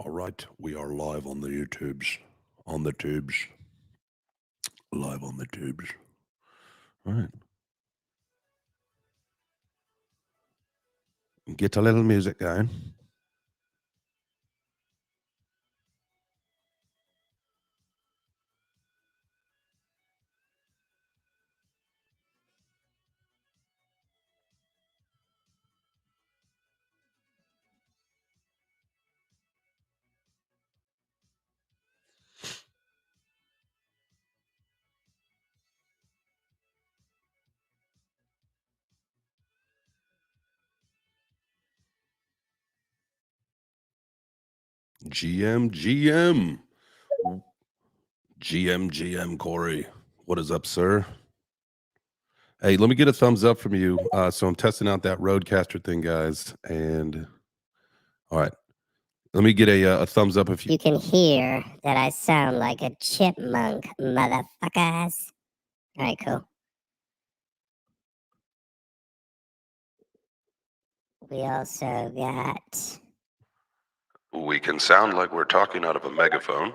All right, we are live on the YouTubes, on the tubes, live on the tubes. All right, get a little music going. GM, Corey. What is up, sir? Hey, let me get a thumbs up from you. So I'm testing out that Roadcaster thing, guys. And all right, let me get a thumbs up if You can hear that I sound like a chipmunk, motherfuckers. All right, cool. We also got. We can sound like we're talking out of a megaphone.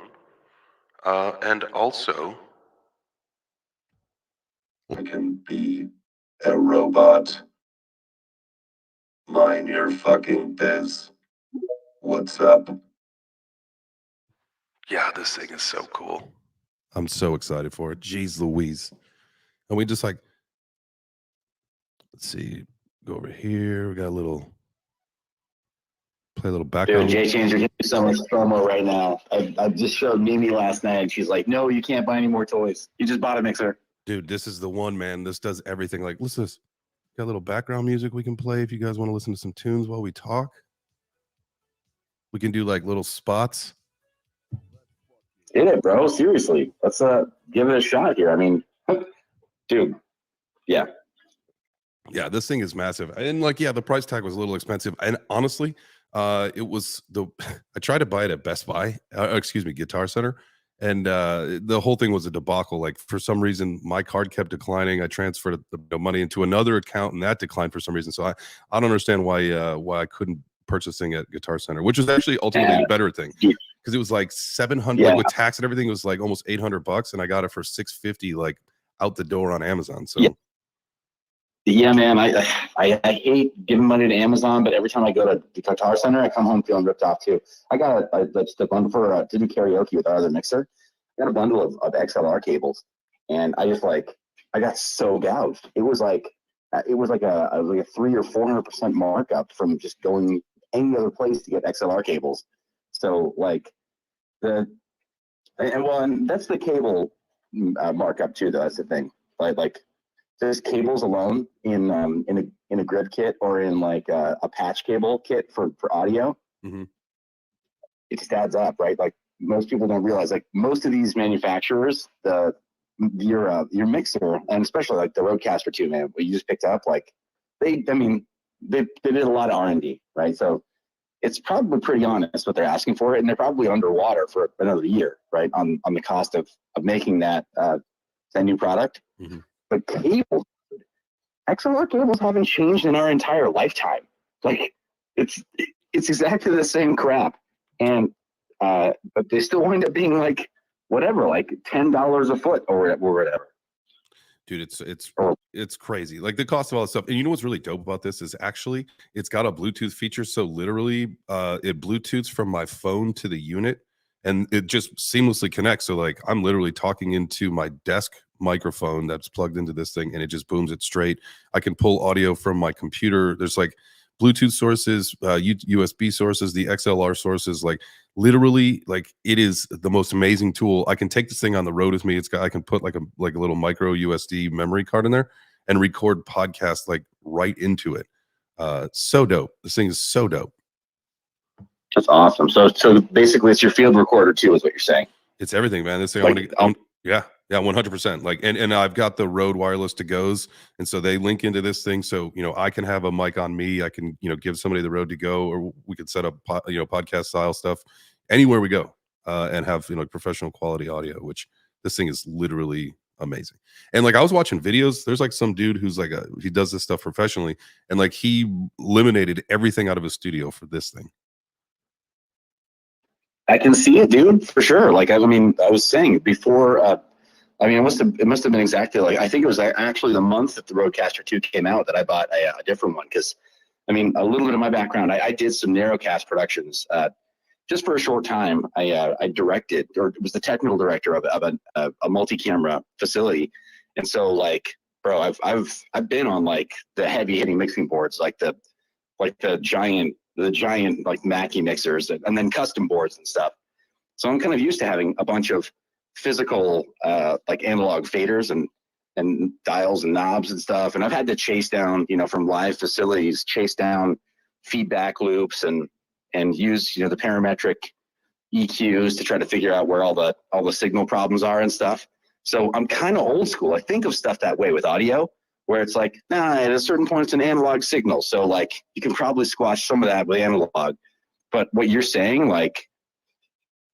And also, we can be a robot. Mind your fucking biz. What's up? Yeah, this thing is so cool. I'm so excited for it. Jeez Louise. And we just like, let's see, go over here. We got a little, play a little background. Dude, JChains are getting so much promo right now. I just showed Mimi last night, and she's like, no, you can't buy any more toys. You just bought a mixer. Dude, this is the one, man. This does everything. Like, listen to this. Got a little background music we can play if you guys want to listen to some tunes while we talk. We can do like little spots. Get it, bro. Seriously. Let's give it a shot here. I mean, dude, yeah. Yeah, this thing is massive. And like, yeah, the price tag was a little expensive. And honestly, it was I tried to buy it at Best Buy, Guitar Center. And the whole thing was a debacle. Like, for some reason, my card kept declining. I transferred the money into another account, and that declined for some reason. So I don't understand why I couldn't purchase thing at Guitar Center, which was actually ultimately a better thing, because it was like 700, like with tax and everything, it was like almost $800, and I got it for $650, like out the door on Amazon. So. Yeah, man. I hate giving money to Amazon, but every time I go to the Guitar Center, I come home feeling ripped off too. I got a bundle for to do karaoke with our other mixer. I got a bundle of XLR cables, and I got so gouged. It was like a 300 or 400% markup from just going any other place to get XLR cables. So like and that's the cable markup too. Though that's the thing. Like there's cables alone in a grip kit or in like a patch cable kit for audio. Mm-hmm. It just adds up, right? Like most people don't realize, like most of these manufacturers, your mixer, and especially like the Roadcaster too, man, what you just picked up, like they did a lot of R&D, right? So it's probably pretty honest what they're asking for it, and they're probably underwater for another year, right? On the cost of making that new product. Mm-hmm. But cables, XLR cables haven't changed in our entire lifetime. Like it's exactly the same crap, and but they still wind up being like whatever, like $10 a foot or whatever. Dude, it's crazy. Like the cost of all this stuff. And you know what's really dope about this is actually it's got a Bluetooth feature. So literally, it Bluetooths from my phone to the unit, and it just seamlessly connects. So like I'm literally talking into my desk microphone that's plugged into this thing, and it just booms it straight. I can pull audio from my computer. There's like Bluetooth sources, USB sources, the XLR sources, like literally, like it is the most amazing tool. I can take this thing on the road with me. I can put like a little micro USD memory card in there and record podcasts like right into it. So dope. This thing is so dope. That's awesome. So basically it's your field recorder too, is what you're saying. It's everything, man. This thing, like, yeah, 100%. Like, and I've got the Rode wireless to goes, and so they link into this thing. So I can have a mic on me. I can give somebody the Rode to go, or we could set up podcast style stuff anywhere we go, and have professional quality audio. Which this thing is literally amazing. And like I was watching videos. There's like some dude who's like he does this stuff professionally, and like he eliminated everything out of his studio for this thing. I can see it, dude, for sure. Like, I mean, I was saying before, I mean, it must have been exactly like, I think it was actually the month that the Rodecaster 2 came out that I bought a different one. Cause I mean, a little bit of my background, I did some narrowcast productions, just for a short time. I directed, or was the technical director of a multi-camera facility. And so like, bro, I've been on like the heavy hitting mixing boards, like the giant like Mackie mixers, and then custom boards and stuff. So I'm kind of used to having a bunch of physical like analog faders and dials and knobs and stuff. And I've had to chase down, you know, from live facilities, chase down feedback loops and use, you know, the parametric EQs to try to figure out where all the signal problems are and stuff. So I'm kind of old school. I think of stuff that way with audio, where it's like, nah, at a certain point it's an analog signal. So like you can probably squash some of that with analog. But what you're saying, like,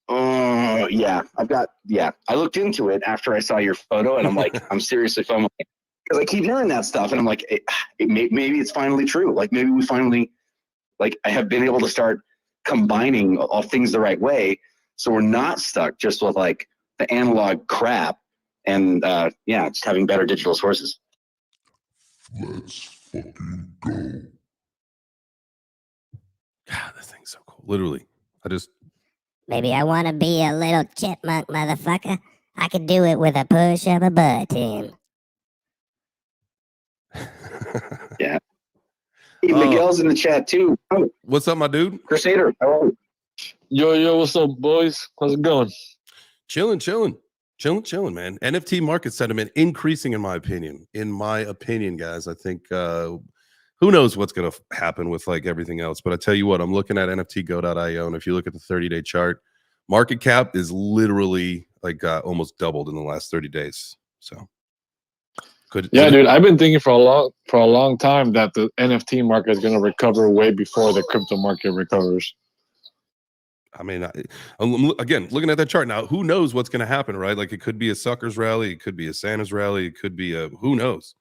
oh yeah, I looked into it after I saw your photo, and I'm like, I'm seriously FOMO because I keep hearing that stuff, and I'm like, maybe it's finally true. Like maybe we finally, like, I have been able to start combining all things the right way, so we're not stuck just with like the analog crap, and yeah, just having better digital sources. Let's fucking go. God, this thing's so cool. Literally, Maybe I want to be a little chipmunk, motherfucker. I could do it with a push of a button. Yeah. Hey, Miguel's in the chat too. Oh, What's up, my dude? Crusader. Oh, Yo, what's up, boys? How's it going? Chilling, man. NFT market sentiment increasing, in my opinion. In my opinion, guys, I think who knows what's going to happen with like everything else. But I tell you what, I'm looking at NFTgo.io, and if you look at the 30-day chart, market cap is literally like almost doubled in the last 30 days. So, Dude, I've been thinking for a long time that the NFT market is going to recover way before the crypto market recovers. I mean, I'm again looking at that chart now. Who knows what's going to happen, right? Like it could be a suckers rally, it could be a Santa's rally, it could be a who knows.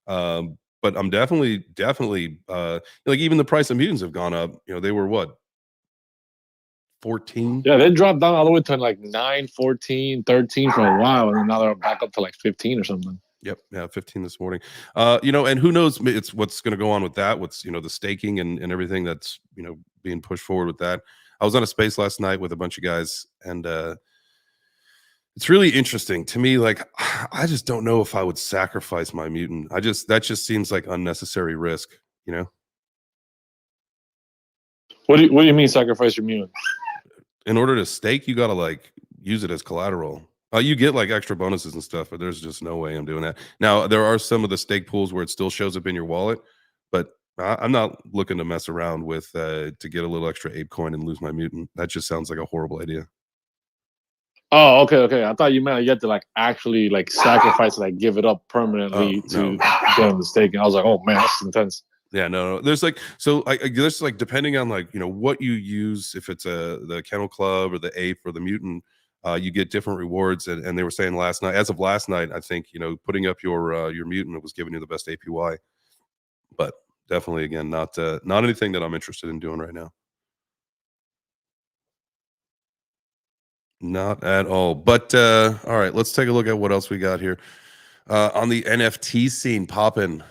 But I'm definitely like even the price of mutants have gone up. You know, they were what, 14? Yeah, they dropped down all the way to like 9, 14, 13 for a while, and now they're back up to like 15 or something. Yep, yeah, 15 this morning. You know, and who knows? It's what's going to go on with that. What's, you know, the staking and everything that's, you know, being pushed forward with that. I was on a space last night with a bunch of guys, and it's really interesting to me. Like, I just don't know if I would sacrifice my mutant. That just seems like unnecessary risk, you know? What do you mean sacrifice your mutant? In order to stake, you got to like use it as collateral. You get like extra bonuses and stuff, but there's just no way I'm doing that. Now, there are some of the stake pools where it still shows up in your wallet, but I'm not looking to mess around with to get a little extra ape coin and lose my mutant. That just sounds like a horrible idea. Oh, okay. I thought you meant you had to like actually like sacrifice, like give it up permanently to get on the stake. And I was like, oh man, that's intense. Yeah, no. There's like, so there's like, depending on like, you know, what you use, if it's the Kennel Club or the ape or the mutant, you get different rewards. And they were saying last night, as of last night, I think, you know, putting up your mutant was giving you the best APY. But definitely, again, not anything that I'm interested in doing right now. Not at all. But all right, let's take a look at what else we got here on the NFT scene. Popping.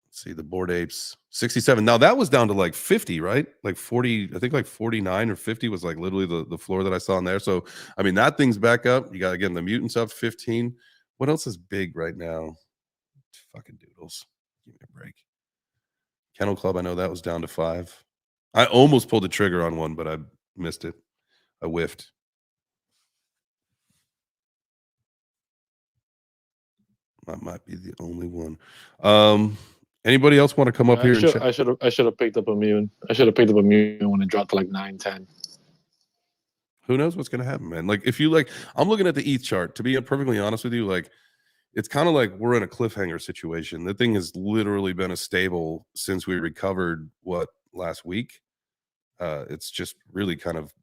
Let's see, the Bored Apes 67. Now that was down to like 50, right? Like 40. I think like 49 or 50 was like literally the floor that I saw in there. So I mean, that thing's back up. You got again the mutants up 15. What else is big right now? Fucking doodles. Give me a break. Kennel Club, I know that was down to 5. I almost pulled the trigger on one, but I missed it. I whiffed. That might be the only one. Anybody else want to come up here? I should have picked up a mutant. I should have picked up a mutant when it dropped to like 9, 10. Who knows what's gonna happen, man? Like if you like, I'm looking at the ETH chart. To be perfectly honest with you, like it's kind of like we're in a cliffhanger situation. The thing has literally been a stable since we recovered last week. It's just really kind of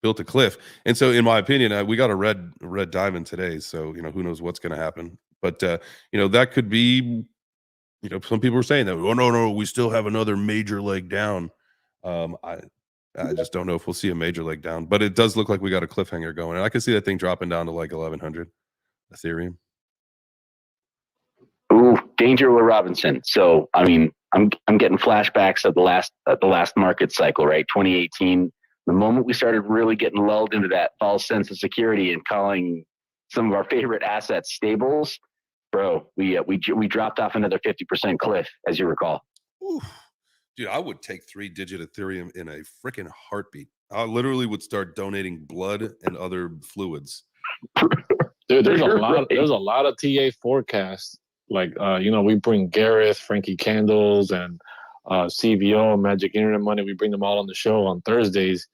built a cliff. And so in my opinion, we got a red diamond today. So, you know, who knows what's going to happen, but you know, that could be, you know, some people are saying that, oh no, we still have another major leg down. I just don't know if we'll see a major leg down, but it does look like we got a cliffhanger going, and I can see that thing dropping down to like 1100 Ethereum. Ooh, danger with Robinson. So I mean, I'm getting flashbacks of the last market cycle, right? 2018. The moment we started really getting lulled into that false sense of security and calling some of our favorite assets stables, bro, we dropped off another 50% cliff, as you recall. Oof. Dude, I would take 3-digit Ethereum in a freaking heartbeat. I literally would start donating blood and other fluids. Dude, there's a lot of TA forecasts. Like we bring Gareth, Frankie Candles, and CVO, Magic Internet Money. We bring them all on the show on Thursdays.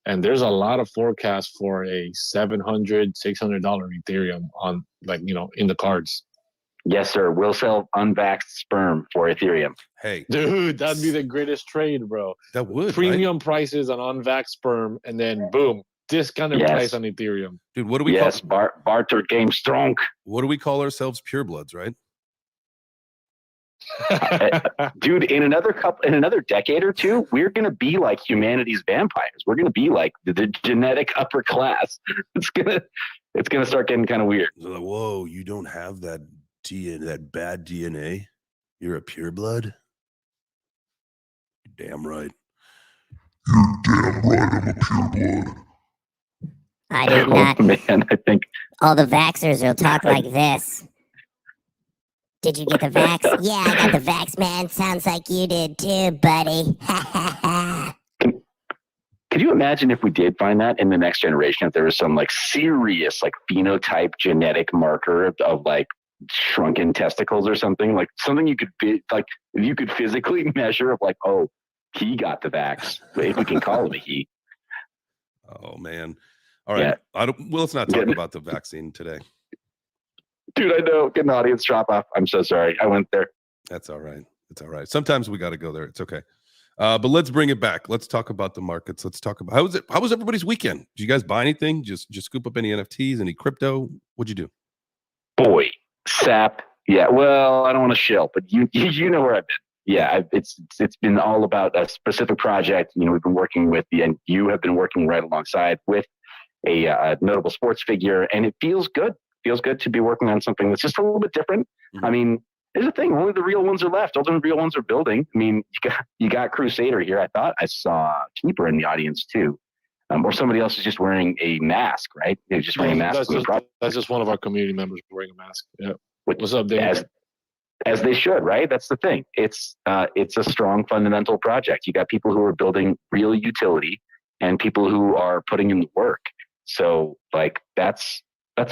And there's a lot of forecasts for a $700, $600 Ethereum on in the cards. Yes, sir. We'll sell unvaxxed sperm for Ethereum. Hey, dude, that'd be the greatest trade, bro. That would premium prices on unvaxxed sperm, and then boom, discounted price on Ethereum. Dude, what do we? Yes, barter game strong. What do we call ourselves? Purebloods, right? Dude, in another decade or two, we're gonna be like humanity's vampires. We're gonna be like the genetic upper class. It's gonna start getting kind of weird. Like, whoa, you don't have that bad DNA. You're a pureblood. Damn right. You're damn right. I'm a pureblood. I do not. Man, I think all the vaxxers will talk like this. Did you get the vax? Yeah, I got the vax, man. Sounds like you did too, buddy. Could you imagine if we did find that in the next generation, if there was some like serious like phenotype genetic marker of like shrunken testicles or something, like something you could you could physically measure of like, oh, he got the vax, if we can call him a he. Oh man. All right. Yeah. Let's not talk about the vaccine today. Dude, I know. Get an audience drop off. I'm so sorry. I went there. That's all right. It's all right. Sometimes we got to go there. It's okay. But let's bring it back. Let's talk about the markets. Let's talk about how was everybody's weekend? Did you guys buy anything? Just scoop up any NFTs, any crypto? What'd you do? Boy, SAP. Yeah. Well, I don't want to shill, but you know where I've been. Yeah, it's been all about a specific project. We've been working with and you have been working right alongside with a notable sports figure, and it feels good. Feels good to be working on something that's just a little bit different. Mm-hmm. I mean, here's the thing: only the real ones are left. All the real ones are building. I mean, you got Crusader here. I thought I saw Keeper in the audience too, or somebody else is just wearing a mask, right? They're just wearing a mask. That's just one of our community members wearing a mask. Yeah. What's up, Dave? As they should, right? That's the thing. It's a strong fundamental project. You got people who are building real utility and people who are putting in the work. So, like, that's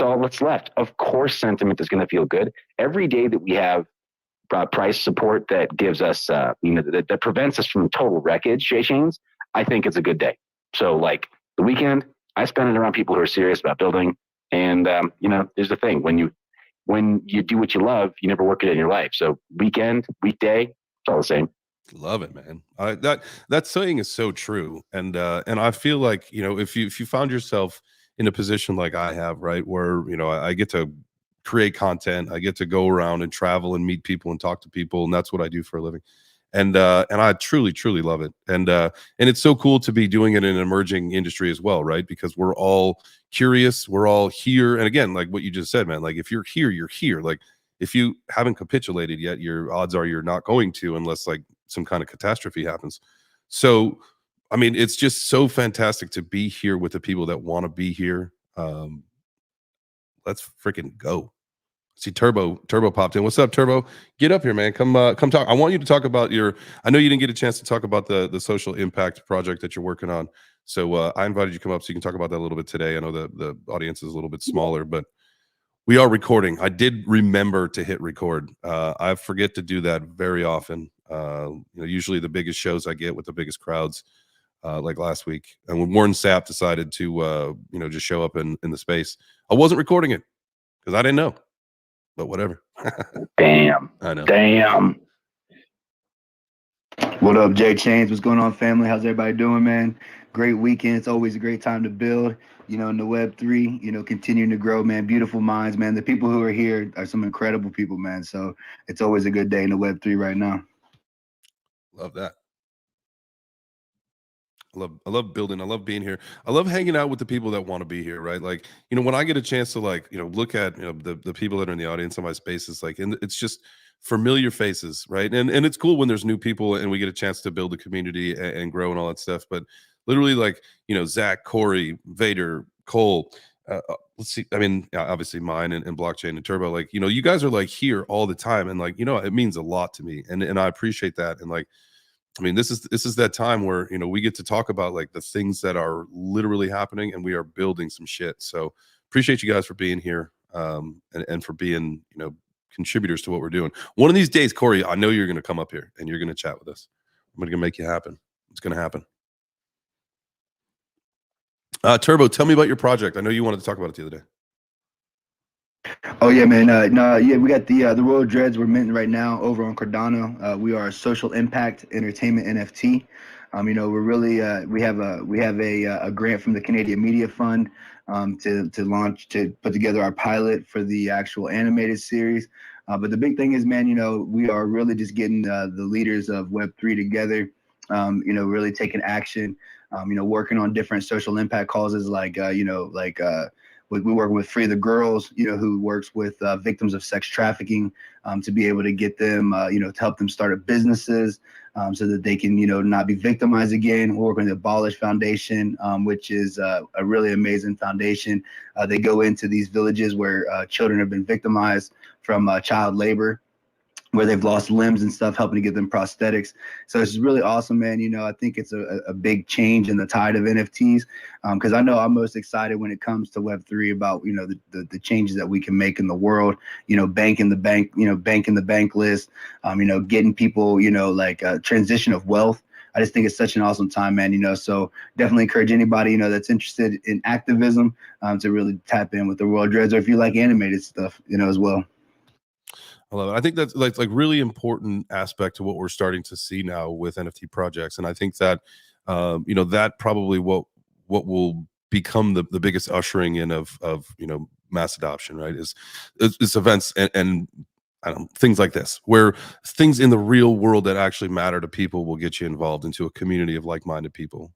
all that's left. Of course, sentiment is going to feel good. Every day that we have price support that gives us, that prevents us from total wreckage, JChains, I think it's a good day. So, like, the weekend, I spend it around people who are serious about building. And, here's the thing. When you do what you love, you never work it in your life. So weekend, weekday, it's all the same. Love it, man. That saying is so true. And I feel like, if you found yourself in a position like I have, right, where, I get to create content, I get to go around and travel and meet people and talk to people. And that's what I do for a living. And I truly, truly love it. And it's so cool to be doing it in an emerging industry as well, right? Because we're all curious, we're all here. And again, like what you just said, man, like if you're here, you're here. Like if you haven't capitulated yet, your odds are you're not going to, unless like some kind of catastrophe happens. So, I mean, it's just so fantastic to be here with the people that want to be here. Let's freaking go. See, Turbo popped in. What's up, Turbo? Get up here, man. Come talk. I want you to talk about I know you didn't get a chance to talk about the social impact project that you're working on. So I invited you to come up so you can talk about that a little bit today. I know the audience is a little bit smaller, but we are recording. I did remember to hit record. I forget to do that very often. Usually the biggest shows I get with the biggest crowds, like last week. And when Warren Sapp decided to, just show up in the space, I wasn't recording it because I didn't know. But whatever. Damn. I know. Damn. What up, JChains? What's going on, family? How's everybody doing, man? Great weekend. It's always a great time to build, in the Web3, continuing to grow, man. Beautiful minds, man. The people who are here are some incredible people, man. So it's always a good day in the Web3 right now. Love that. I love building. I love being here. I love hanging out with the people that want to be here, right? Like, when I get a chance to, like, look at, the people that are in the audience on my spaces, like, and it's just familiar faces, right? And it's cool when there's new people and we get a chance to build a community and grow and all that stuff. But literally, like, Zach, Corey, Vader, Cole, let's see. I mean, obviously mine and blockchain and turbo, like, you guys are like here all the time. And like, it means a lot to me. And I appreciate that. And like, I mean, this is that time where, we get to talk about like the things that are literally happening and we are building some shit. So appreciate you guys for being here, and for being, contributors to what we're doing. One of these days, Corey, I know you're going to come up here and you're going to chat with us. I'm going to make you happen. It's going to happen. Turbo, tell me about your project. I know you wanted to talk about it the other day. Oh yeah, man. No, yeah, we got the Royal Dreads we're minting right now over on Cardano. We are a social impact entertainment NFT. We're really we have a grant from the Canadian Media Fund to put together our pilot for the actual animated series. But the big thing is, man, we are really just getting the leaders of Web3 together. Really taking action. Working on different social impact causes we're working with Free the Girls, who works with victims of sex trafficking, to be able to get them, to help them start up businesses, so that they can, not be victimized again. We're working with the Abolish Foundation, which is a really amazing foundation. They go into these villages where children have been victimized from child labor, where they've lost limbs and stuff, helping to get them prosthetics. So it's really awesome, man. I think it's a big change in the tide of NFTs, because I know I'm most excited when it comes to Web3 about, the changes that we can make in the world, banking the bank list, getting people, transition of wealth. I just think it's such an awesome time, man. So definitely encourage anybody, that's interested in activism, to really tap in with the World Dreads, or if you like animated stuff, as well. I love it. I think that's like really important aspect to what we're starting to see now with NFT projects. And I think that, that probably what will become the biggest ushering in of mass adoption, right? Is events and I don't know, things like this, where things in the real world that actually matter to people will get you involved into a community of like-minded people.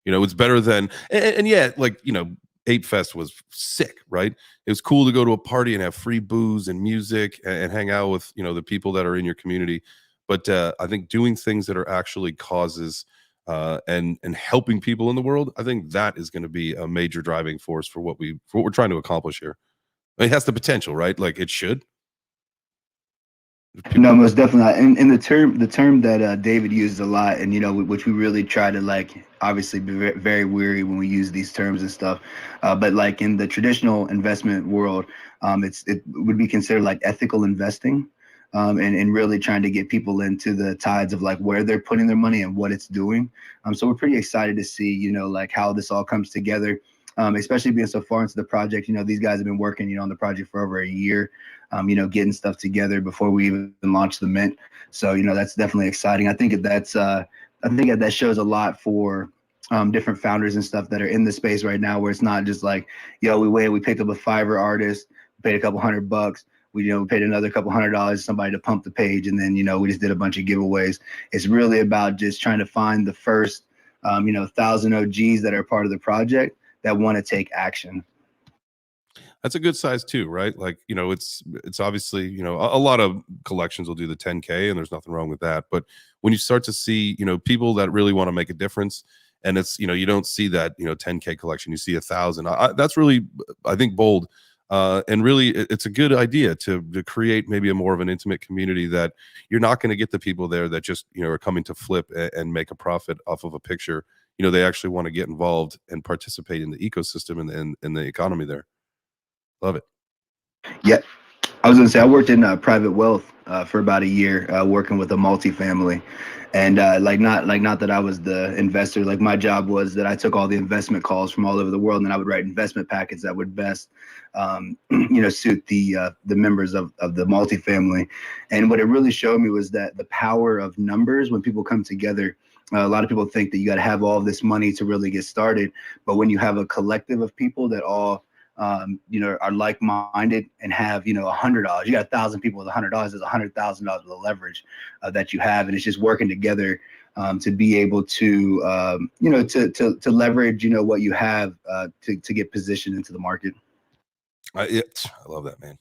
It's better than, and yeah, like, Ape Fest was sick, right? It was cool to go to a party and have free booze and music and hang out with, the people that are in your community. But I think doing things that are actually causes, and helping people in the world, I think that is going to be a major driving force for what we're trying to accomplish here. It has the potential, right? Like it should. No, most definitely. And the term that David used a lot, and which we really try to obviously be very, very weary when we use these terms and stuff. But like in the traditional investment world, it would be considered like ethical investing, and really trying to get people into the tides of like where they're putting their money and what it's doing. So we're pretty excited to see how this all comes together. Especially being so far into the project. These guys have been working, on the project for over a year, getting stuff together before we even launch the mint. So, that's definitely exciting. I think that shows a lot for different founders and stuff that are in the space right now, where it's not just like, we picked up a Fiverr artist, paid a couple $100. We paid another couple $100 to somebody to pump the page. And then, we just did a bunch of giveaways. It's really about just trying to find the first, 1,000 OGs that are part of the project that want to take action. That's a good size too, right? Like, it's obviously, a lot of collections will do the 10K and there's nothing wrong with that. But when you start to see, people that really want to make a difference, and it's, you don't see that, 10K collection, you see 1,000. That's really, I think, bold. And really, it's a good idea to create maybe a more of an intimate community, that you're not going to get the people there that just, are coming to flip and make a profit off of a picture. They actually want to get involved and participate in the ecosystem and in the economy there. Love it. Yeah, I was gonna say I worked in private wealth for about a year, working with a multifamily, and not that I was the investor. Like my job was that I took all the investment calls from all over the world, and then I would write investment packets that would best, suit the members of the multifamily. And what it really showed me was that the power of numbers when people come together. A lot of people think that you got to have all of this money to really get started, but when you have a collective of people that all are like-minded and have, $100. You got 1,000 people with $100. There's $100,000 of leverage that you have, and it's just working together to be able to, to leverage, what you have to get positioned into the market. I love that, man.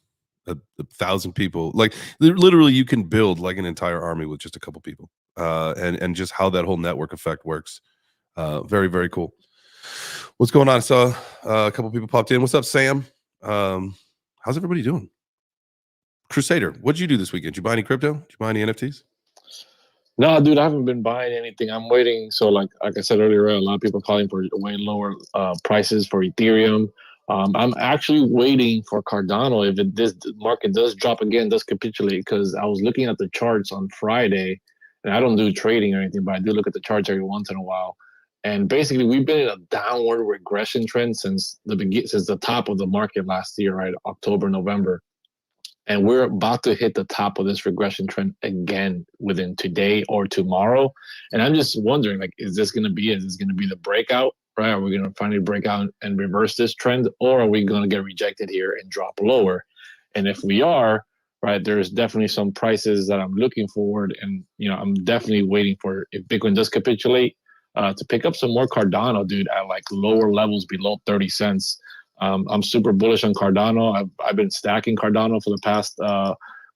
1,000 people, like literally, you can build like an entire army with just a couple people, and just how that whole network effect works. Very, very cool. What's going on? I saw a couple people popped in. What's up, Sam? How's everybody doing? Crusader, what did you do this weekend? Did you buy any crypto? Did you buy any NFTs? No, dude, I haven't been buying anything. I'm waiting. So, like I said earlier, a lot of people are calling for way lower prices for Ethereum. I'm actually waiting for Cardano. If this market does drop again, does capitulate, because I was looking at the charts on Friday, and I don't do trading or anything, but I do look at the charts every once in a while. And basically, we've been in a downward regression trend since the top of the market last year, right? October, November. And we're about to hit the top of this regression trend again within today or tomorrow. And I'm just wondering, like, is this going to be it? Is this going to be the breakout, right? Are we going to finally break out and reverse this trend? Or are we going to get rejected here and drop lower? And if we are, right, there's definitely some prices that I'm looking forward. And, I'm definitely waiting for, if Bitcoin does capitulate, to pick up some more Cardano, dude, at like lower levels below 30 cents. I'm super bullish on Cardano. I've been stacking Cardano for the past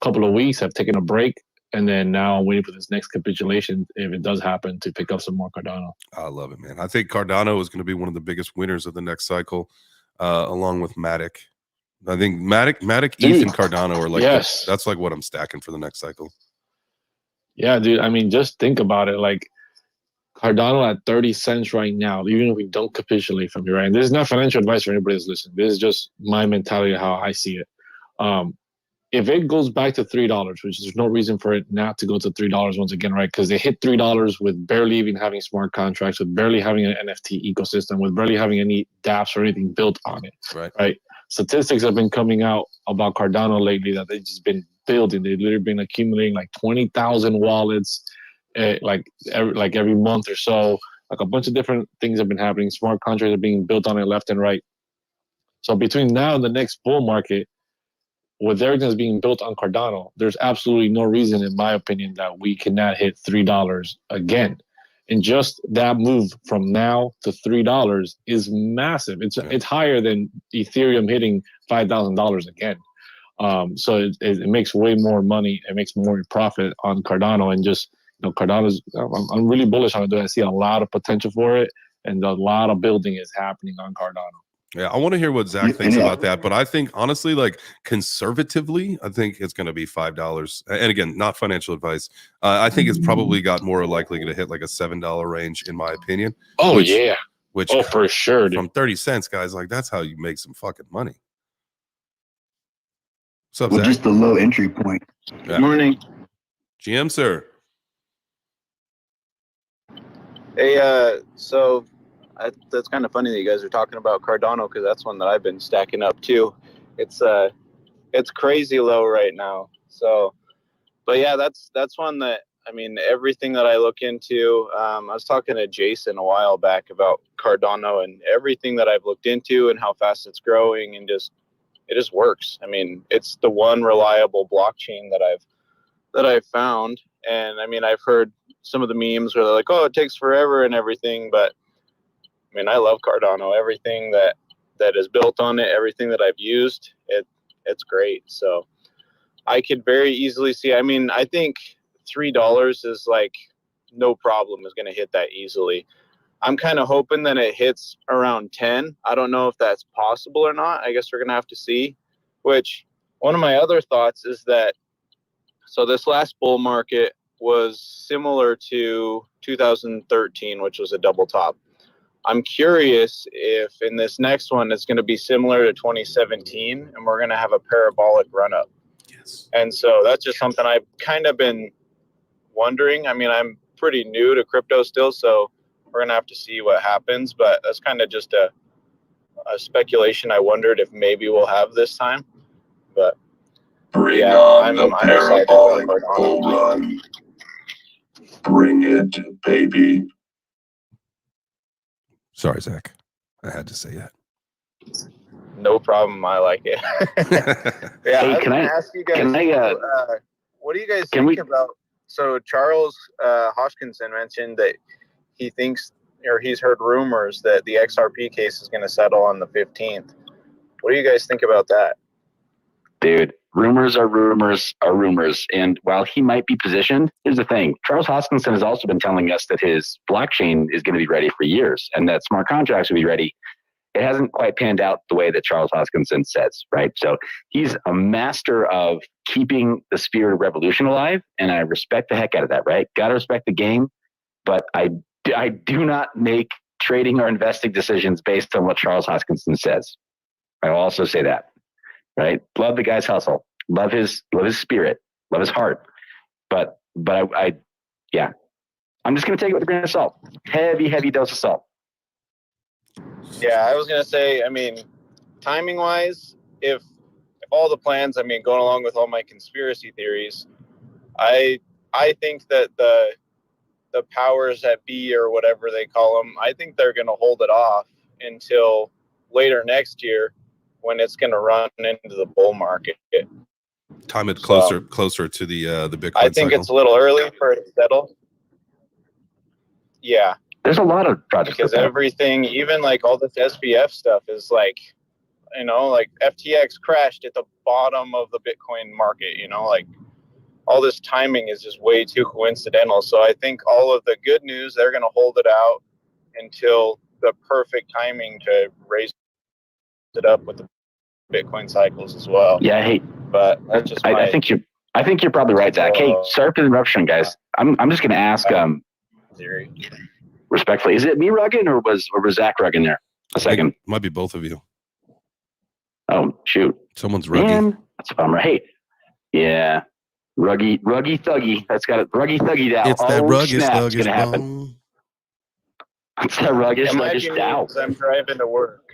couple of weeks. I've taken a break, and then now I'm waiting for this next capitulation, if it does happen, to pick up some more Cardano. I love it, man. I think Cardano is going to be one of the biggest winners of the next cycle, along with Matic. I think Matic, ETH, and Cardano are like, yes, that's like what I'm stacking for the next cycle. Yeah, dude. I mean, just think about it. Like, Cardano at 30 cents right now, even if we don't capitulate from here, right? And this is not financial advice for anybody that's listening. This is just my mentality, how I see it. If it goes back to $3, which there's no reason for it not to go to $3 once again, right? Because they hit $3 with barely even having smart contracts, with barely having an NFT ecosystem, with barely having any dApps or anything built on it, right? Statistics have been coming out about Cardano lately that they've just been building. They've literally been accumulating like 20,000 wallets, like every month or so. Like a bunch of different things have been happening. Smart contracts are being built on it left and right. So between now and the next bull market, with everything that's being built on Cardano, there's absolutely no reason, in my opinion, that we cannot hit $3 again. And just that move from now to $3 is massive. It's higher than Ethereum hitting $5,000 again. So it makes way more money. It makes more profit on Cardano, and just, Cardano's. I'm really bullish on it. I see a lot of potential for it, and a lot of building is happening on Cardano. Yeah, I want to hear what Zach thinks about that. But I think, honestly, like conservatively, I think it's going to be $5. And again, not financial advice. I think it's probably got more likely to hit like a $7 range, in my opinion. Oh, which for sure, dude. From 30 cents, guys. Like, that's how you make some fucking money. What's up, Zach? Just the low entry point. Good morning. GM, sir. Hey, so that's kind of funny that you guys are talking about Cardano, because that's one that I've been stacking up too. It's crazy low right now. So, but yeah, that's one that, I mean, everything that I look into, I was talking to Jason a while back about Cardano, and everything that I've looked into and how fast it's growing, and it just works. I mean, it's the one reliable blockchain that I've found. And I mean, I've heard some of the memes where they're like, oh, it takes forever and everything, but I mean, I love Cardano. Everything that is built on it, everything that I've used, it's great. So I could very easily see, I mean, I think $3 is like no problem is going to hit that easily. I'm kind of hoping that it hits around 10. I don't know if that's possible or not. I guess we're going to have to see. Which, one of my other thoughts is that, so this last bull market was similar to 2013, which was a double top. I'm curious if in this next one it's going to be similar to 2017, and we're going to have a parabolic run up. Yes. And so that's just something I've kind of been wondering. I mean, I'm pretty new to crypto still, so we're going to have to see what happens. But that's kind of just a speculation. I wondered if maybe we'll have this time. But Bring yeah, on I'm the excited parabolic about Cardano. bull run. Bring it, baby. Sorry, Zach. I had to say that. No problem. I like it. Yeah, Hey, I was can gonna I- ask you guys. can I, what do you guys can think we- about? So Charles Hoskinson mentioned that he thinks, or he's heard rumors that the XRP case is going to settle on the 15th. What do you guys think about that? Dude, rumors are rumors are rumors. And while he might be positioned, here's the thing. Charles Hoskinson has also been telling us that his blockchain is going to be ready for years and that smart contracts will be ready. It hasn't quite panned out the way that Charles Hoskinson says, right? So he's a master of keeping the spirit of revolution alive. And I respect the heck out of that, right? Got to respect the game. But I do not make trading or investing decisions based on what Charles Hoskinson says. I will also say that, right? Love the guy's hustle, love his spirit, love his heart. But I'm just going to take it with a grain of salt. Heavy dose of salt. Yeah, I was going to say, I mean, timing wise, if all the plans, I mean, going along with all my conspiracy theories, I think that the powers that be, or whatever they call them, I think they're going to hold it off until later next year when it's going to run into the bull market. Time it closer to the Bitcoin I think cycle. it's a little early for it to settle. Yeah, There's a lot of projects. because everything, even like all this SBF stuff is like, you know, like FTX crashed at the bottom of the Bitcoin market, you know, like all this timing is just way too coincidental. So I think all of the good news, they're going to hold it out until the perfect timing to raise it up with the Bitcoin cycles as well. Yeah, hey, But that's just my I think you're probably right, Zach. Hey, sorry for the interruption, guys. I'm just going to ask theory. respectfully, is it me rugging or was Zach rugging there? A second. Might be both of you. Oh shoot, Someone's ruggy. man, that's a bummer. Hey, yeah, ruggy thuggy. That's got it. Ruggy thuggy down. It's that rugged snap, sluggish it's gonna happen. bone. It's that rugged It might sluggish be me down. 'cause I'm driving to work.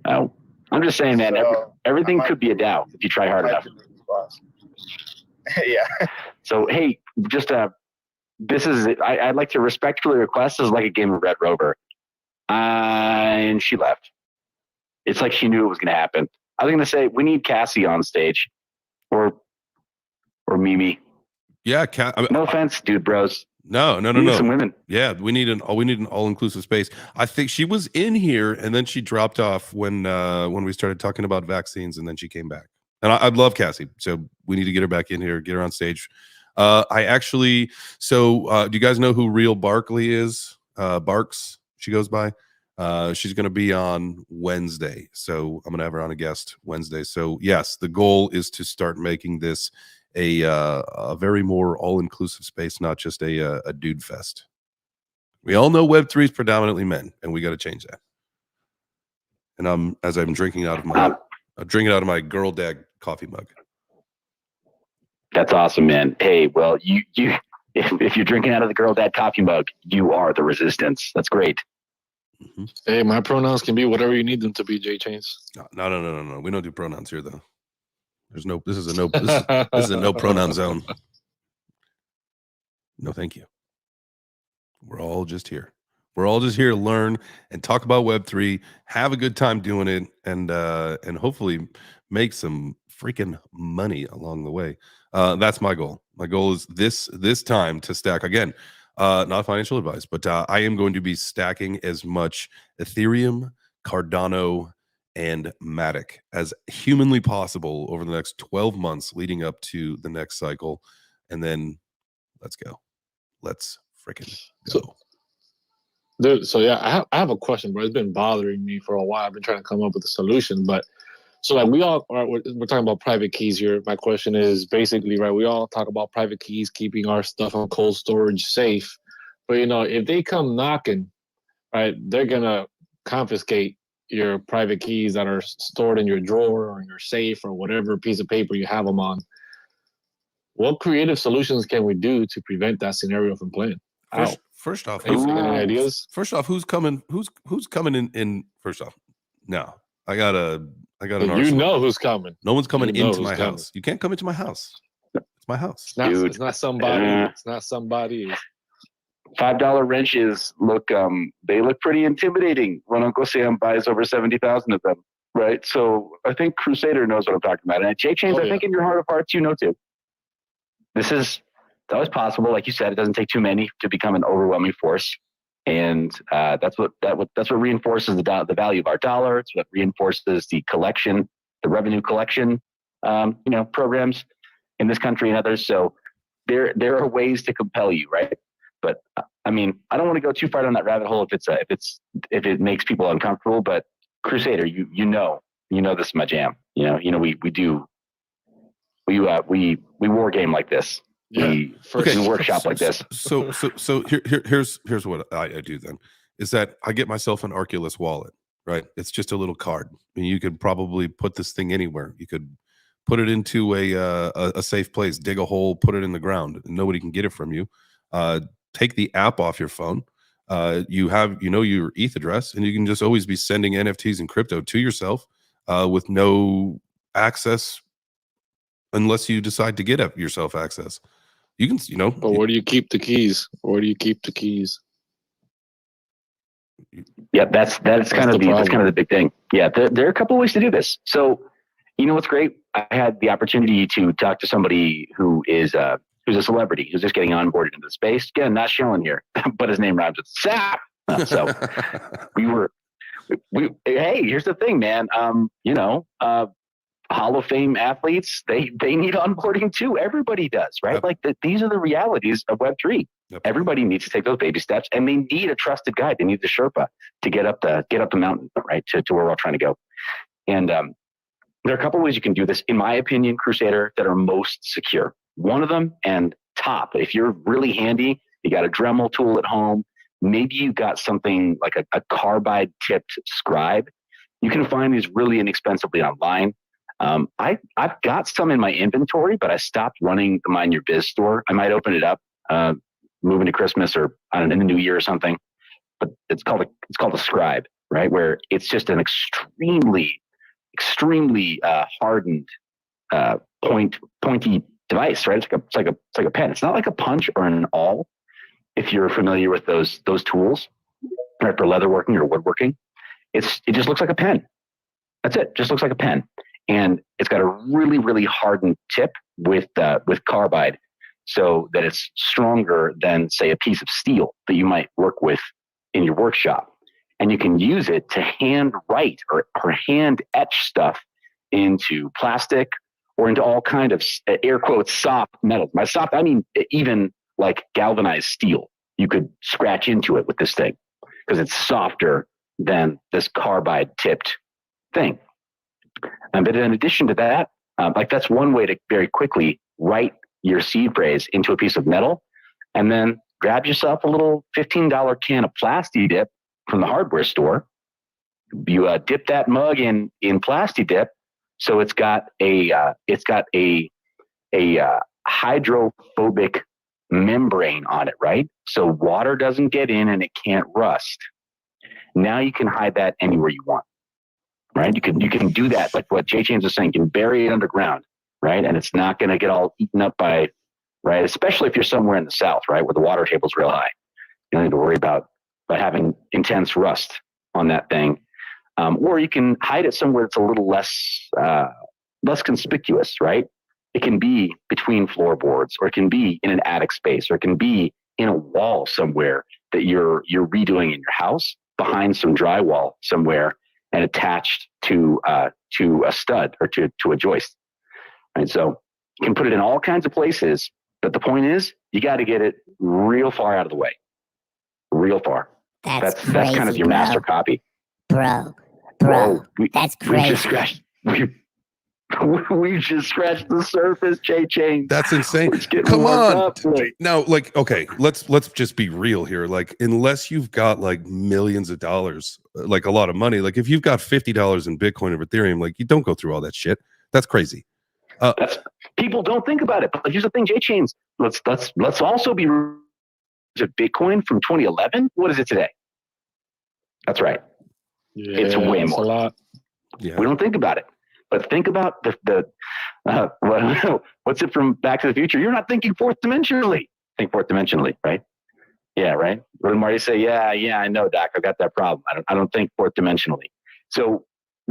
Oh, I'm just saying, man. So, Everything I might could be a Dow if you try hard enough. Yeah. So hey, just this is I'd like to respectfully request this is like a game of Red Rover, and she left. It's like she knew it was going to happen. I was going to say we need Cassie on stage, or Mimi. Yeah, No offense, dude, bros. No. We need some women. Yeah, we need an all-inclusive space. I think she was in here and then she dropped off when we started talking about vaccines, and then she came back. And I'd love Cassie, so we need to get her back in here, get her on stage. Do you guys know who Real Barkley is? Barks, she goes by. She's going to be on Wednesday, so I'm going to have her on a guest Wednesday. So yes, the goal is to start making this a very more all-inclusive space, not just a dude fest. We all know Web3 is predominantly men, and we got to change that. And I'm drinking out of my girl dad coffee mug. That's awesome, man. Hey, well, you if you're drinking out of the girl dad coffee mug, you are the resistance. That's great. Mm-hmm. Hey, my pronouns can be whatever you need them to be, JChains. No. We don't do pronouns here, though. This is a no pronoun zone. No, thank you. We're all just here. We're all just here to learn and talk about Web3, have a good time doing it, and hopefully make some freaking money along the way. That's my goal. My goal is this time to stack again. Not financial advice, but I am going to be stacking as much Ethereum, Cardano, and Matic as humanly possible over the next 12 months leading up to the next cycle. And then let's go. Let's freaking go. Dude, so yeah, I have a question, bro. It's been bothering me for a while. I've been trying to come up with a solution, but so like we're talking about private keys here. My question is basically, right, we all talk about private keys, keeping our stuff on cold storage safe. But you know, if they come knocking, right, they're gonna confiscate your private keys that are stored in your drawer or in your safe or whatever piece of paper you have them on. What creative solutions can we do to prevent that scenario from playing out? First off, any ideas? First off, who's coming? Who's coming in? First off, no, I got an arsenal. You know who's coming. No one's coming into my house. You can't come into my house. It's my house. It's not somebody. It's not somebody. $5 wrenches look they look pretty intimidating when Uncle Sam buys over 70,000 of them. right? So I think Crusader knows what I'm talking about. And at JChains, I think in your heart of hearts, you know too. This is always possible. Like you said, it doesn't take too many to become an overwhelming force. And that's what reinforces the value of our dollar. It's what reinforces the collection, the revenue collection, programs in this country and others. So there are ways to compel you, right? But I mean, I don't want to go too far down that rabbit hole if it makes people uncomfortable. But Crusader, you know this is my jam. We war game like this. Yeah, we workshop like this. So here's what I do then, is that I get myself an Arculus wallet, right? It's just a little card. I mean, you could probably put this thing anywhere. You could put it into a safe place, dig a hole, put it in the ground, and nobody can get it from you. Take the app off your phone. You have your ETH address, and you can just always be sending NFTs and crypto to yourself with no access unless you decide to get yourself access. You can, But where do you keep the keys? Yeah, that's kind of the big thing. Yeah, there are a couple of ways to do this. So, what's great? I had the opportunity to talk to somebody who's a celebrity who's just getting onboarded into the space. Again, not showing here, but his name rhymes with Sap. So hey, here's the thing, man. Hall of Fame athletes, they need onboarding too. Everybody does, right? Yep. Like these are the realities of Web3. Yep. Everybody needs to take those baby steps, and they need a trusted guide. They need the Sherpa to get up the mountain, right? To where we're all trying to go. And there are a couple of ways you can do this, in my opinion, Crusader, that are most secure. One of them, and top, if you're really handy, you got a Dremel tool at home, maybe you got something like a carbide tipped scribe. You can find these really inexpensively online. I've got some in my inventory, but I stopped running the Mind Your Biz store. I might open it up, moving to Christmas or in the new year or something. But it's called a scribe, right? Where it's just an extremely hardened, pointy device, right? It's like a pen. It's not like a punch or an awl. If you're familiar with those tools, right, for leatherworking or woodworking, it just looks like a pen. That's it. Just looks like a pen. And it's got a really, really hardened tip with carbide, so that it's stronger than, say, a piece of steel that you might work with in your workshop. And you can use it to hand write or hand etch stuff into plastic or into all kind of air quotes soft metals. By soft, I mean even like galvanized steel. You could scratch into it with this thing because it's softer than this carbide tipped thing. But in addition to that, that's one way to very quickly write your seed phrase into a piece of metal, and then grab yourself a little $15 can of Plasti Dip from the hardware store. You dip that mug in Plasti Dip, so it's got a hydrophobic membrane on it, right? So water doesn't get in and it can't rust. Now you can hide that anywhere you want. Right, you can do that, like what JChains is saying. You can bury it underground, right, and it's not going to get all eaten up by, right. Especially if you're somewhere in the south, right, where the water table's real high. You don't need to worry about having intense rust on that thing, or you can hide it somewhere that's a little less conspicuous, right. It can be between floorboards, or it can be in an attic space, or it can be in a wall somewhere that you're redoing in your house, behind some drywall somewhere, and attached to a stud or to a joist. And so you can put it in all kinds of places, but the point is you got to get it real far out of the way. Real far. That's crazy, that's kind of your master copy. Bro, that's crazy. We just scratched the surface, JChains. That's insane. Come on. Now, like, okay, let's just be real here. Like, unless you've got like millions of dollars, like a lot of money, like if you've got $50 in Bitcoin or Ethereum, like you don't go through all that shit. That's crazy. People don't think about it. But here's the thing, JChains. Let's also be to Bitcoin from 2011. What is it today? That's right. Yeah, it's way more. A lot. Yeah. We don't think about it. But think about what's it from Back to the Future? You're not thinking fourth dimensionally. Think fourth dimensionally, right? Yeah, right. What did Marty say? Yeah, I know, Doc. I got that problem. I don't think fourth dimensionally. So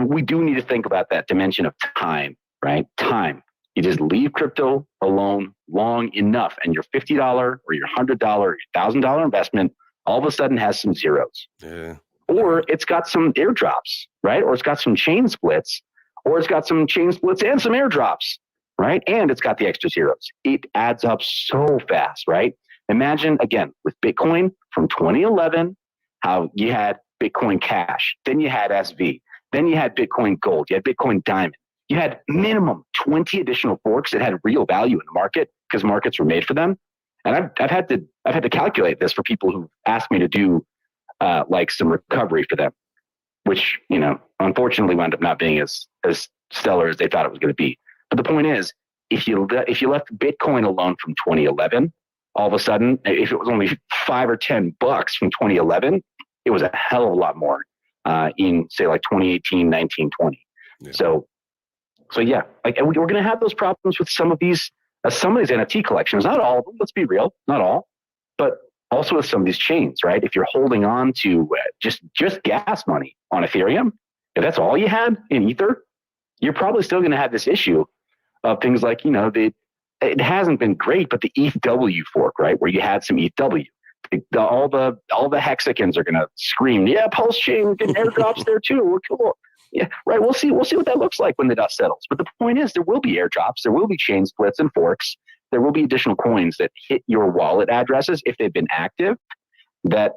we do need to think about that dimension of time, right? Time. You just leave crypto alone long enough, and your $50 or your $100 or your $1,000 investment all of a sudden has some zeros. Yeah. Or it's got some airdrops, right? Or it's got some chain splits, or it's got some chain splits and some airdrops, right? And it's got the extra zeros. It adds up so fast, right? Imagine, again, with Bitcoin from 2011, how you had Bitcoin Cash, then you had SV, then you had Bitcoin Gold, you had Bitcoin Diamond. You had minimum 20 additional forks that had real value in the market because markets were made for them. And I've had to calculate this for people who asked me to do like some recovery for them, which, you know, unfortunately wound up not being as stellar as they thought it was going to be. But the point is, if you left Bitcoin alone from 2011, all of a sudden, if it was only $5 or $10 from 2011, it was a hell of a lot more in say like 2018, 19, 20. Yeah. So yeah, like we're going to have those problems with some of these NFT collections. Not all of them. Let's be real, not all, but also with some of these chains, right? If you're holding on to just gas money on Ethereum, if that's all you had in Ether, you're probably still going to have this issue of things like, you know, it hasn't been great, but the ETHW fork, right, where you had some ETHW, all the hexagons are going to scream, yeah, Pulse Chain, we're getting airdrops there too. We're cool. Yeah, right. We'll see what that looks like when the dust settles. But the point is, there will be airdrops, there will be chain splits and forks, there will be additional coins that hit your wallet addresses if they've been active. That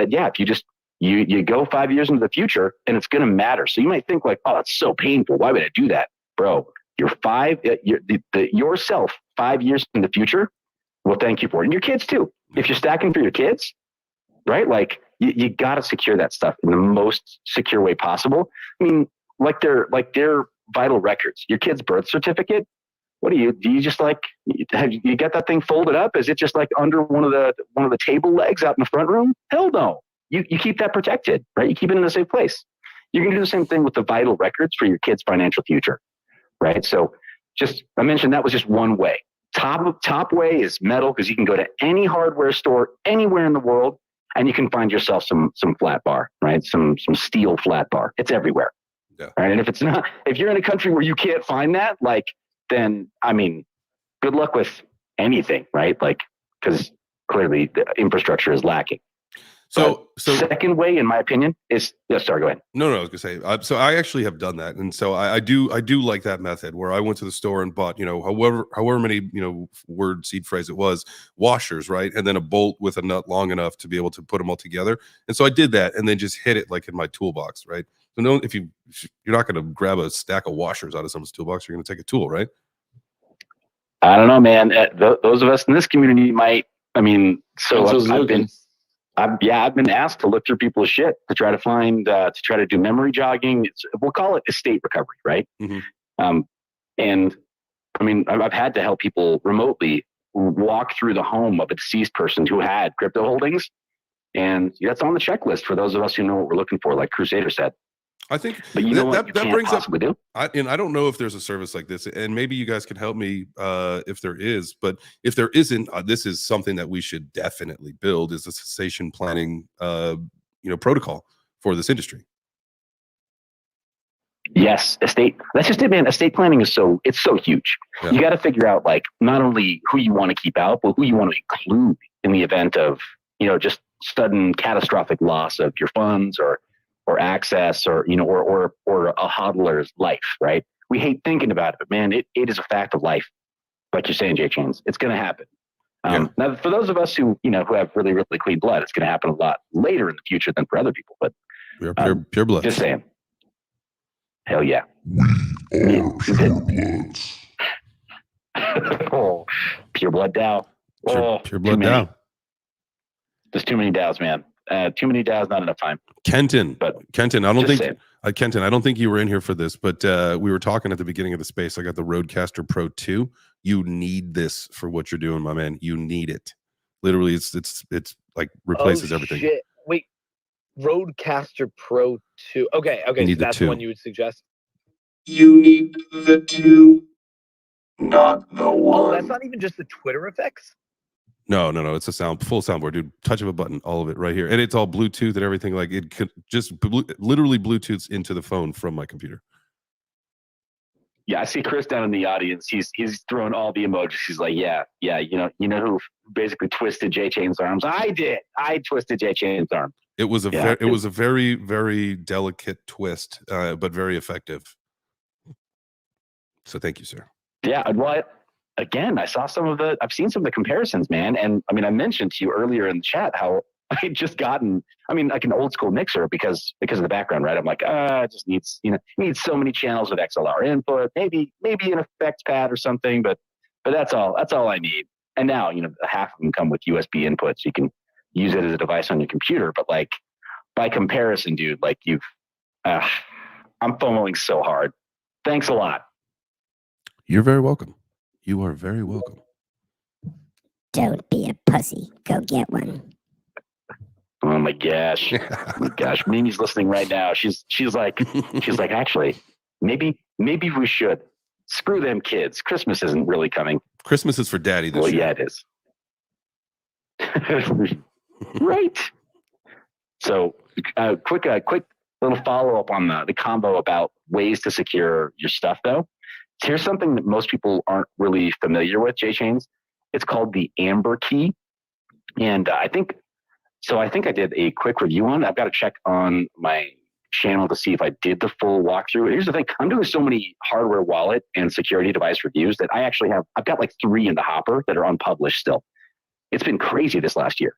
yeah, if you just you go 5 years into the future, and it's going to matter. So you might think like, oh, it's so painful. Why would I do that, bro? Yourself 5 years in the future will thank you for it, and your kids too. If you're stacking for your kids, right? Like you got to secure that stuff in the most secure way possible. I mean, like their vital records, your kid's birth certificate. What do you just like? Have you got that thing folded up? Is it just like under one of the table legs out in the front room? Hell no. You keep that protected, right? You keep it in a safe place. You're gonna do the same thing with the vital records for your kid's financial future, right? So I mentioned that was just one way. Top way is metal, because you can go to any hardware store anywhere in the world and you can find yourself some flat bar, right? Some steel flat bar. It's everywhere. Yeah. Right. And if you're in a country where you can't find that, like, then, I mean, good luck with anything, right? Like, because clearly the infrastructure is lacking. So second way, in my opinion, is sorry, go ahead. No, I was gonna say. So I actually have done that, and so I do like that method where I went to the store and bought, you know, however many, you know, word seed phrase it was, washers, right, and then a bolt with a nut long enough to be able to put them all together. And so I did that, and then just hit it like in my toolbox, right. So no, if you're not going to grab a stack of washers out of someone's toolbox, you're going to take a tool, right? I don't know, man. Those of us in this community might. I mean, so I've been asked to look through people's shit to try to find, to try to do memory jogging. We'll call it estate recovery, right? Mm-hmm. And I mean, I've had to help people remotely walk through the home of a deceased person who had crypto holdings. And that's on the checklist for those of us who know what we're looking for, like Crusader said. I think but you know what that brings up. And I don't know if there's a service like this, and maybe you guys can help me if there is. But if there isn't, this is something that we should definitely build: is a cessation planning, protocol for this industry. Yes, estate. That's just it, man. Estate planning is so huge. Yeah. You got to figure out like not only who you want to keep out, but who you want to include in the event of just sudden catastrophic loss of your funds or access or a hodler's life, right? We hate thinking about it, but man, it is a fact of life. Like you're saying, JChains, it's going to happen. Now, for those of us who have really, really clean blood, it's going to happen a lot later in the future than for other people. But we're pure blood. Just saying. Hell yeah. We are pure bloods. Oh, pure blood Dow. Pure blood Dow. There's too many Dows, man. Too many DAOs, not enough time. Kenton, I don't think you were in here for this, but we were talking at the beginning of the space. I got the Rodecaster Pro 2. You need this for what you're doing, my man. You need it. Literally, it's like replaces everything. Shit. Wait, Rodecaster Pro 2. Okay, so that's the one you would suggest. You need the 2, not the 1. Oh, that's not even just the Twitter effects. No. It's a full soundboard, dude. Touch of a button, all of it right here, and it's all Bluetooth and everything. Like it could just literally Bluetooths into the phone from my computer. Yeah, I see Chris down in the audience. He's throwing all the emojis. He's like, yeah. You know who basically twisted JChains' arms? I did. I twisted JChains' arm. It was a very, very delicate twist, but very effective. So thank you, sir. Yeah, well, again, I've seen some of the comparisons, man. And I mean, I mentioned to you earlier in the chat how I had just gotten, like an old school mixer because of the background, right? I'm like, it just needs so many channels with XLR input, maybe an effects pad or something, but that's all I need. And now, half of them come with USB inputs. You can use it as a device on your computer, but like by comparison, dude, like I'm FOMOing so hard. Thanks a lot. You're very welcome. You are very welcome. Don't be a pussy. Go get one. Oh my gosh. Mimi's listening right now. She's like, actually, maybe we should. Screw them kids. Christmas isn't really coming. Christmas is for daddy this year. Yeah, it is. Right. So quick little follow-up on the combo about ways to secure your stuff, though. Here's something that most people aren't really familiar with, JChains. It's called the Amber Key. And I think I did a quick review on it. I've got to check on my channel to see if I did the full walkthrough. Here's the thing. I'm doing so many hardware wallet and security device reviews that I've got like 3 in the hopper that are unpublished still. It's been crazy this last year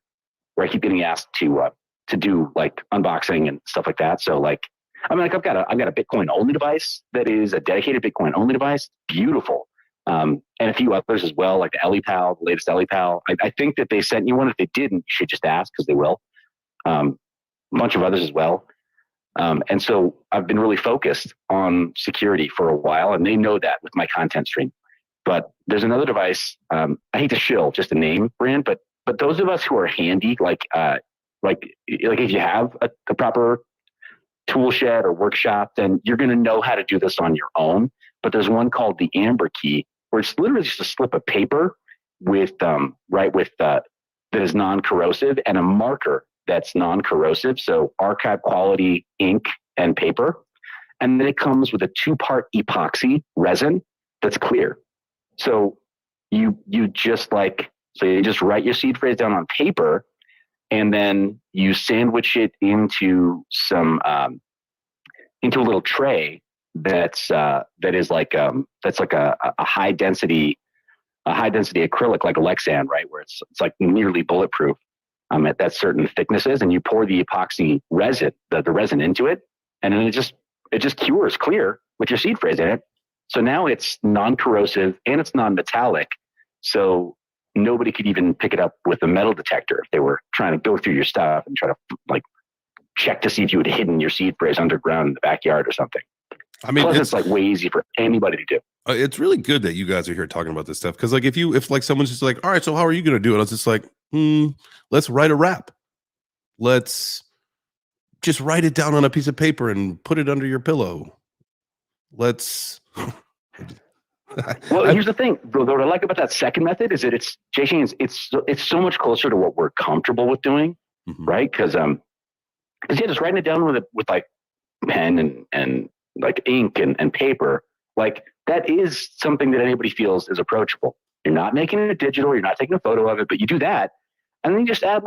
where I keep getting asked to do like unboxing and stuff like that. So like, I've got a Bitcoin only device that is a dedicated Bitcoin only device. Beautiful. And a few others as well, like the EliPal, the latest EliPal. I think that they sent you one. If they didn't, you should just ask because they will. A bunch of others as well. And so I've been really focused on security for a while, and they know that with my content stream. But there's another device. I hate to shill just a name brand, but those of us who are handy, like if you have a proper tool shed or workshop, then you're going to know how to do this on your own. But there's one called the Amber Key, where it's literally just a slip of paper that is non-corrosive and a marker that's non-corrosive. So archive quality ink and paper. And then it comes with a 2-part epoxy resin that's clear. So you just write your seed phrase down on paper, and then you sandwich it into into a little tray that's like a high density acrylic, like a Lexan, right? Where it's like nearly bulletproof at that certain thicknesses, and you pour the epoxy resin, the resin into it, and then it just cures clear with your seed phrase in it. So now it's non-corrosive and it's non-metallic. So nobody could even pick it up with a metal detector if they were trying to go through your stuff and try to like check to see if you had hidden your seed phrase underground in the backyard or something. Plus, it's like way easy for anybody to do. It's really good that you guys are here talking about this stuff, because like if like someone's just like, all right, so how are you going to do it? I was just like, let's write a rap. Let's just write it down on a piece of paper and put it under your pillow. Let's. Well, here's the thing. What I like about that second method is that it's JChains. It's so much closer to what we're comfortable with doing, right? Because just writing it down with like pen and like ink and paper, like that is something that anybody feels is approachable. You're not making it digital. You're not taking a photo of it, but you do that, and then you just add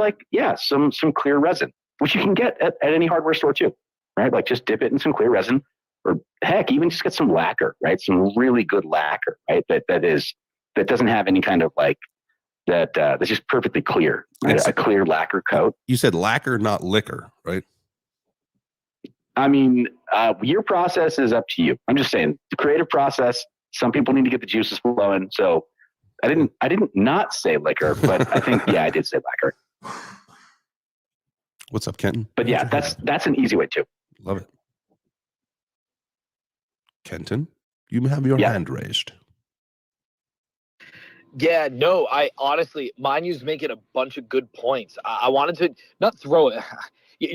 some clear resin, which you can get at any hardware store too, right? Like just dip it in some clear resin. Or heck, even just get some lacquer, right? Some really good lacquer, right? That doesn't have any kind of like that. That's just perfectly clear. Right? A clear lacquer coat. You said lacquer, not liquor, right? I mean, your process is up to you. I'm just saying the creative process. Some people need to get the juices flowing. So I didn't not say liquor, but I think I did say lacquer. What's up, Kenton? But yeah, that's an easy way too. Love it. Kenton, you have your hand raised. Yeah, no, I honestly, Manu's making a bunch of good points. I wanted to not throw it.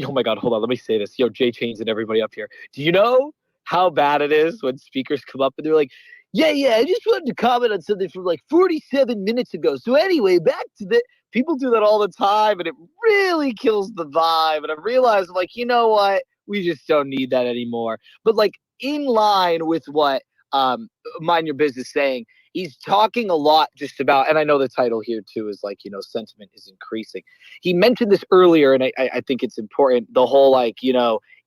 Oh my God, hold on. Let me say this. JChains and everybody up here. Do you know how bad it is when speakers come up and they're like, Yeah. I just wanted to comment on something from like 47 minutes ago. So anyway, back to the people do that all the time, and it really kills the vibe. And I realized, like, you know what? We just don't need that anymore. But like in line with what Mind Your Business saying, he's talking a lot just about, and I know the title here too is like, sentiment is increasing. He mentioned this earlier, and I think it's important. The whole like,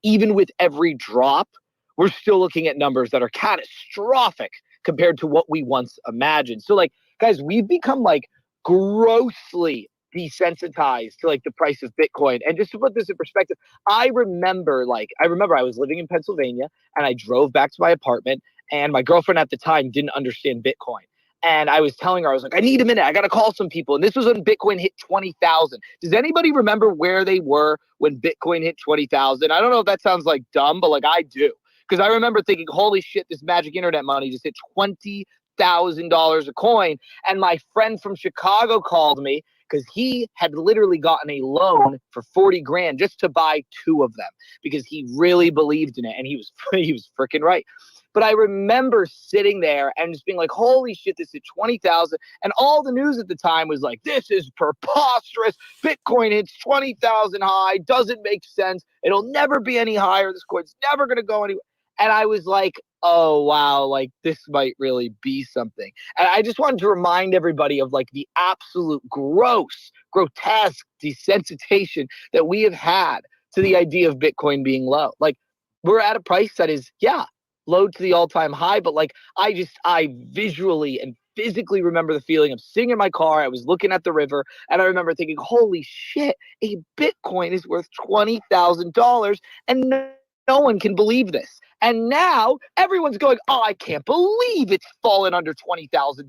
even with every drop, we're still looking at numbers that are catastrophic compared to what we once imagined. So like, guys, we've become like grossly desensitized to like the price of Bitcoin. And just to put this in perspective, I remember I was living in Pennsylvania, and I drove back to my apartment, and my girlfriend at the time didn't understand Bitcoin. And I was telling her, I was like, I need a minute. I got to call some people. And this was when Bitcoin hit 20,000. Does anybody remember where they were when Bitcoin hit 20,000? I don't know if that sounds like dumb, but like I do. Because I remember thinking, holy shit, this magic internet money just hit $20,000 a coin. And my friend from Chicago called me because he had literally gotten a loan for 40 grand just to buy 2 of them because he really believed in it. And he was freaking right. But I remember sitting there and just being like, holy shit, this is 20,000. And all the news at the time was like, this is preposterous. Bitcoin hits 20,000 high. Doesn't make sense. It'll never be any higher. This coin's never going to go anywhere. And I was like, oh, wow, like this might really be something. And I just wanted to remind everybody of like the absolute grotesque desensitization that we have had to the idea of Bitcoin being low. Like we're at a price that is, low to the all-time high, but like I visually and physically remember the feeling of sitting in my car. I was looking at the river, and I remember thinking, holy shit, a Bitcoin is worth $20,000, and no one can believe this. And now everyone's going, oh, I can't believe it's fallen under $20,000.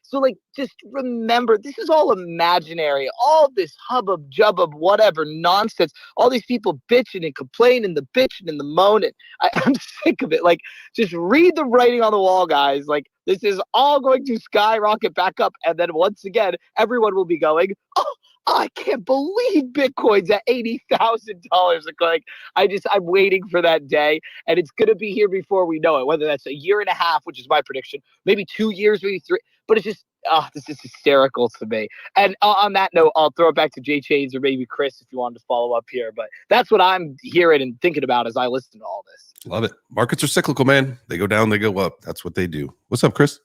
So like, just remember, this is all imaginary. All this hubbub, jubbub, whatever nonsense. All these people bitching and complaining, the bitching and the moaning. I'm sick of it. Like, just read the writing on the wall, guys. Like, this is all going to skyrocket back up. And then once again, everyone will be going, oh, I can't believe Bitcoin's at $80,000. Like, I'm waiting for that day, and it's going to be here before we know it, whether that's a year and a half, which is my prediction, maybe 2 years, maybe 3, but it's just, this is hysterical to me. And on that note, I'll throw it back to JChains or maybe Chris if you wanted to follow up here, but that's what I'm hearing and thinking about as I listen to all this. Love it. Markets are cyclical, man. They go down, they go up. That's what they do. What's up, Chris?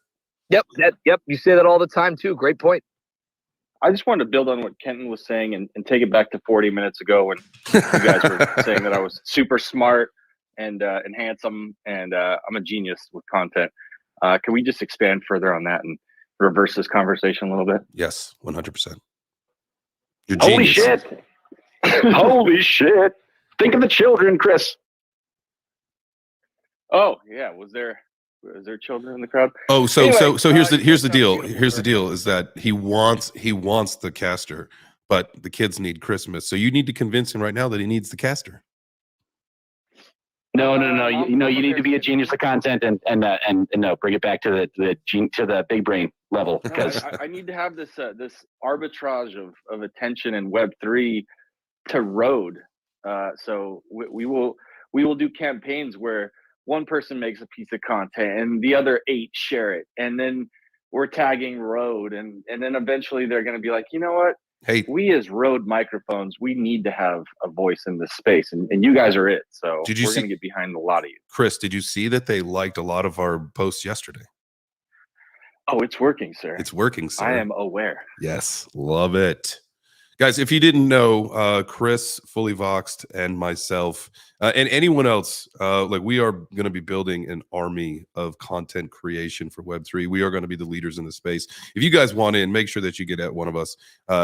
Yep. You say that all the time too. Great point. I just wanted to build on what Kenton was saying and take it back to 40 minutes ago when you guys were saying that I was super smart and handsome and I'm a genius with content. Can we just expand further on that and reverse this conversation a little bit? Yes, 100%. You're Holy genius. shit. Holy shit. Think of the children, Chris. Oh, yeah. Was there children in the crowd? Oh, so Anyway, here's the you deal. beautiful, Here's the sir. deal is that he wants the caster, but the kids need Christmas. So you need to convince him right now that he needs the caster. No. You need to be a genius of content and no, bring it back to the big brain level because I need to have this arbitrage of attention in Web3 to road. So we will do campaigns where one person makes a piece of content and the other 8 share it, and then we're tagging road, and then eventually they're going to be like, you know what? Hey, We as road microphones, we need to have a voice in this space, and you guys are it. So Did you we're see- going to get behind a lot of you. Chris, did you see that they liked a lot of our posts yesterday? Oh, it's working, sir. It's working, sir. I am aware. Yes, love it. Guys, if you didn't know, Chris, Fully Voxed, and myself, and anyone else, we are going to be building an army of content creation for Web3. We are going to be the leaders in the space. If you guys want in, make sure that you get at one of us,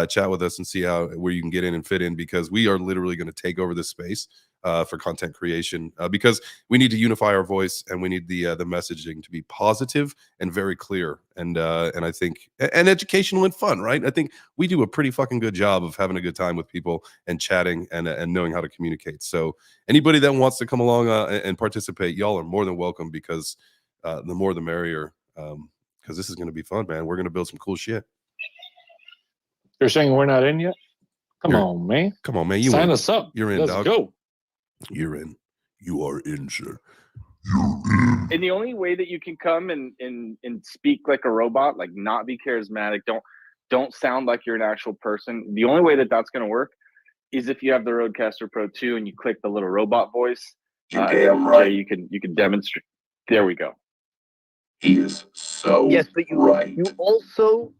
chat with us, and see where you can get in and fit in, because we are literally going to take over this space for content creation, because we need to unify our voice, and we need the messaging to be positive and very clear, and I think and educational and fun, right? I think we do a pretty fucking good job of having a good time with people and chatting and knowing how to communicate. So anybody that wants to come along and participate, y'all are more than welcome, because the more the merrier, because this is going to be fun, man. We're going to build some cool shit. You're saying we're not in yet? Come You're- on, man. Come on, man. You Sign in. us up. You're in, Let's dog. go. You're in. You are in, sir. You're in. And the only way that you can come and speak like a robot, like not be charismatic, don't sound like you're an actual person. The only way that that's going to work is if you have the Rodecaster Pro 2 and you click the little robot voice. You're damn right. Jay, you can demonstrate. There we go. He is so Yes, but right. you also,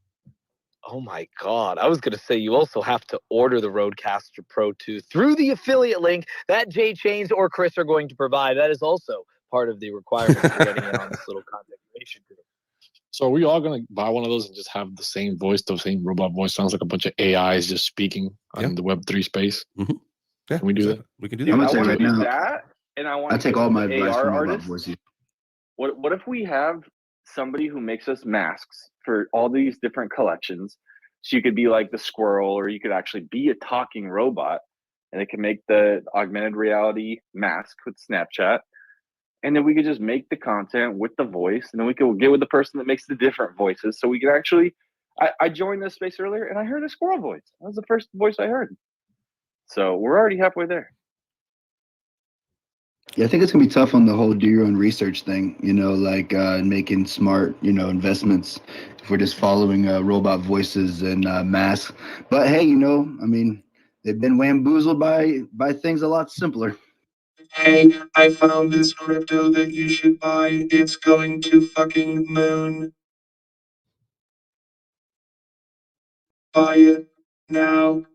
oh my God, I was going to say you also have to order the Rodecaster Pro 2 through the affiliate link that JChains or Chris are going to provide. That is also part of the requirements for getting in on this little content creation group. So are we all gonna buy one of those and just have the same voice, the same robot voice? Sounds like a bunch of AIs just speaking on the Web3 space. Mm-hmm. Yeah, can we do that? We can do that. that. I'm gonna say right now, that, and I want I take all my advice AR from robot artists. voices. What if we have somebody who makes us masks for all these different collections? So you could be like the squirrel, or you could actually be a talking robot, and it can make the augmented reality mask with Snapchat. And then we could just make the content with the voice, and then we could get with the person that makes the different voices. So we could actually, I joined this space earlier and I heard a squirrel voice. That was the first voice I heard. So we're already halfway there. Yeah, I think it's gonna be tough on the whole do your own research thing, like making smart, investments if we're just following robot voices and masks. But hey, I mean, they've been bamboozled by things a lot simpler. Hey, I found this crypto that you should buy. It's going to fucking the moon. Buy it now.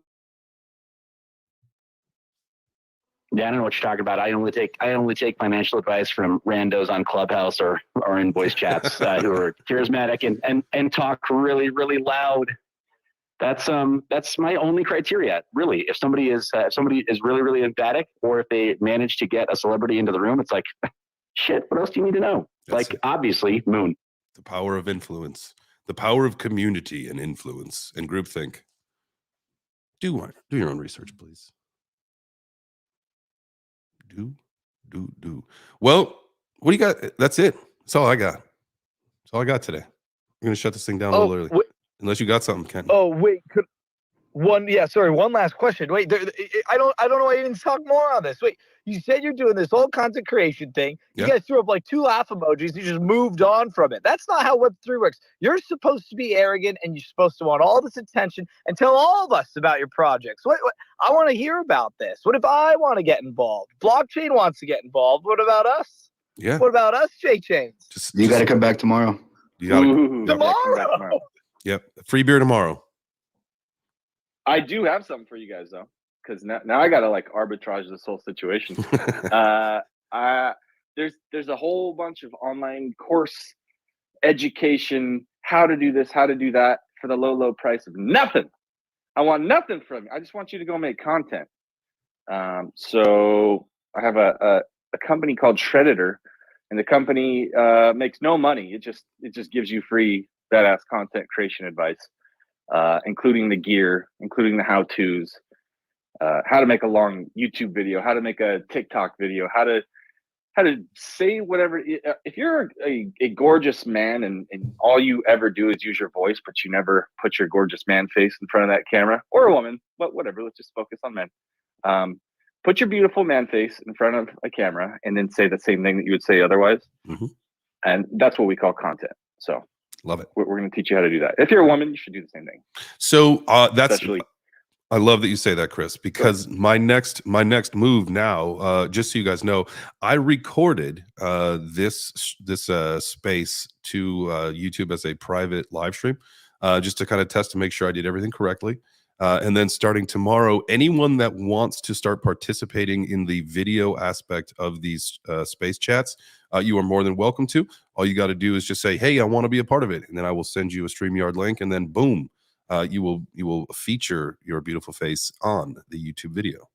Yeah, I don't know what you're talking about. I only take financial advice from randos on Clubhouse or in voice chats who are charismatic and talk really, really loud. That's my only criteria, really. If somebody is really, really emphatic, or if they manage to get a celebrity into the room, it's like, shit, what else do you need to know? That's like, obviously, Moon. The power of influence, the power of community and influence and groupthink. Do your own research, please. Do. Well, what do you got? That's it. That's all I got. That's all I got today. We're gonna shut this thing down a little early. Unless you got something, Ken. Oh wait, one last question. Wait, I don't know why you didn't talk more on this. Wait, you said you're doing this whole content creation thing. You guys threw up like 2 laugh emojis. You just moved on from it. That's not how Web3 works. You're supposed to be arrogant and you're supposed to want all this attention and tell all of us about your projects. What I want to hear about this. What if I want to get involved? Blockchain wants to get involved. What about us? Yeah. What about us, JChains? You got to come back tomorrow. You got to tomorrow. Yep. Free beer tomorrow. I do have something for you guys though, because now I gotta like arbitrage this whole situation. There's a whole bunch of online course education, how to do this, how to do that for the low price of nothing. I want nothing from you. I just want you to go make content. So I have a company called Shredditor, and the company makes no money. It just gives you free badass content creation advice. Including the gear, including the how-tos, how to make a long YouTube video, how to make a TikTok video, how to say whatever. If you're a gorgeous man and all you ever do is use your voice, but you never put your gorgeous man face in front of that camera, or a woman, but whatever, let's just focus on men. Put your beautiful man face in front of a camera and then say the same thing that you would say otherwise. Mm-hmm. And that's what we call content. So love it. We're going to teach you how to do that. If you're a woman, you should do the same thing. So I love that you say that, Chris, because my next move now, just so you guys know, I recorded this space to YouTube as a private live stream, just to kind of test to make sure I did everything correctly. And then starting tomorrow, anyone that wants to start participating in the video aspect of these space chats, you are more than welcome to. All you got to do is just say, hey, I want to be a part of it. And then I will send you a StreamYard link, and then boom, you will feature your beautiful face on the YouTube video.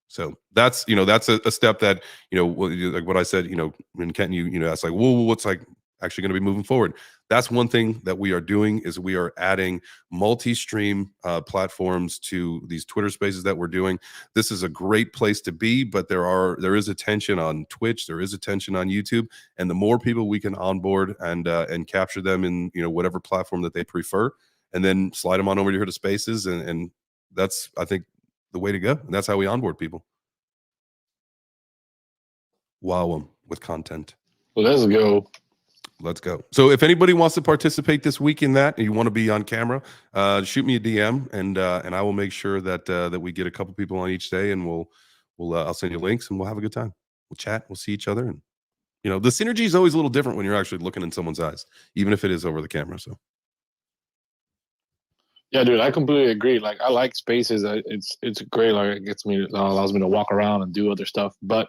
So that's a step that, like what I said, when Kenton, you asked like, whoa, what's like actually going to be moving forward. That's one thing that we are doing, is we are adding multi-stream platforms to these Twitter spaces that we're doing. This is a great place to be, but there is attention on Twitch, there is attention on YouTube, and the more people we can onboard and capture them in whatever platform that they prefer, and then slide them on over here to spaces, and that's, I think, the way to go. And that's how we onboard people. Wow them with content. Let's go. Let's go. So if anybody wants to participate this week in that and you want to be on camera, shoot me a DM and I will make sure that that we get a couple people on each day, and I'll send you links and we'll have a good time. We'll chat, we'll see each other, and the synergy is always a little different when you're actually looking in someone's eyes, even if it is over the camera. So yeah, dude, I completely agree. Like, I like spaces. It's great. Like, it allows me to walk around and do other stuff. But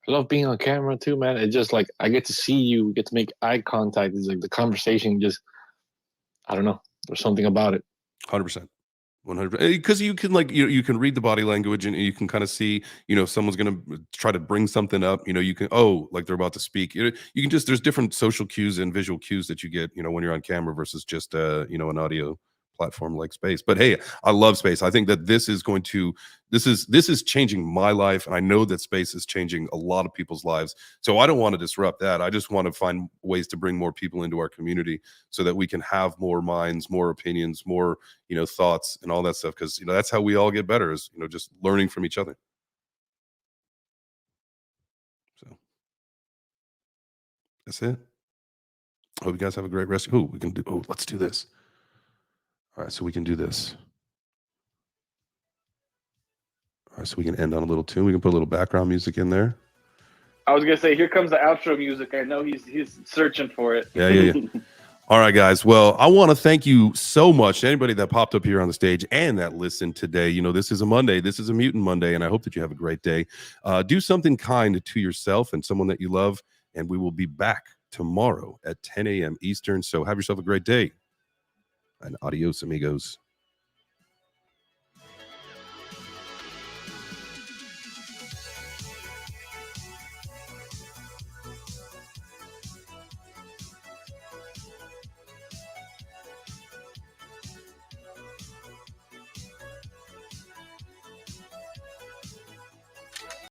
I love being on camera too, man. It's just like I get to see you, get to make eye contact. It's like the conversation just, I don't know. There's something about it. 100%. 100%, because you can you can read the body language and you can kind of see if someone's going to try to bring something up. You can like they're about to speak. You can just, there's different social cues and visual cues that you get when you're on camera versus just an audio platform like Space. But hey, I love Space. I think that this is changing my life, and I know that Space is changing a lot of people's lives. So I don't want to disrupt that. I just want to find ways to bring more people into our community so that we can have more minds, more opinions, more thoughts and all that stuff, because that's how we all get better, is just learning from each other. So that's it. Hope you guys have a great rest. Let's do this. All right, so we can do this. All right, so we can end on a little tune. We can put a little background music in there. I was gonna say, here comes the outro music. I know he's searching for it. Yeah. All right, guys. Well, I want to thank you so much to anybody that popped up here on the stage and that listened today. This is a Monday. This is a Mutant Monday, and I hope that you have a great day. Do something kind to yourself and someone that you love, and we will be back tomorrow at 10 a.m. Eastern. So have yourself a great day, and adios, amigos.